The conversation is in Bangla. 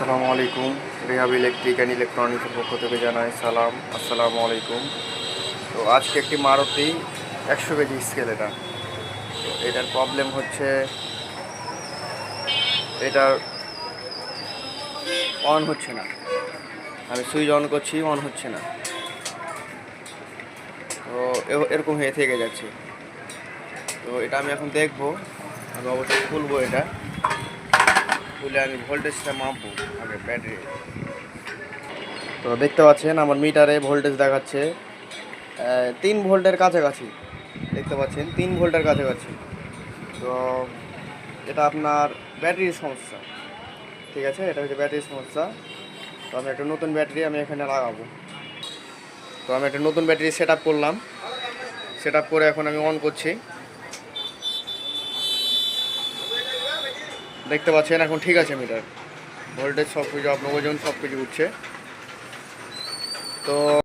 আসসালামু আলাইকুম। রেহাব ইলেকট্রিক অ্যান্ড ইলেকট্রনিক্সের পক্ষ থেকে জানাই সালাম। আসসালামু আলাইকুম। তো আজকে একটি মারুতি 100 কেজি স্কেল এটা। তো এটার প্রবলেম হচ্ছে এটার অন হচ্ছে না। আমি সুইচ অন করছি, অন হচ্ছে না। তো এরকম হয়ে থেকে যাচ্ছে। তো এটা আমি এখন দেখবো। আমি অবশ্যই খুলবো, এটা খুলে আমি ভোল্টেজটা মাপবো আগে ব্যাটারি। তো দেখতে পাচ্ছেন আমার মিটারে ভোল্টেজ দেখাচ্ছে 3 ভোল্টের কাছাকাছি। দেখতে পাচ্ছেন 3 ভোল্টের কাছাকাছি। তো এটা আপনার ব্যাটারির সমস্যা। ঠিক আছে, এটা হচ্ছে ব্যাটারির সমস্যা। তো আমি একটা নতুন ব্যাটারি আমি এখানে লাগাবো। তো আমি একটা নতুন ব্যাটারি সেট আপ করলাম। সেট আপ করে এখন আমি অন করছি। দেখতে পাচ্ছেন এখন ঠিক আছে মিটার, ভোল্টেজ সব কিছু, আপনার ওজন সব কিছু উঠছে। তো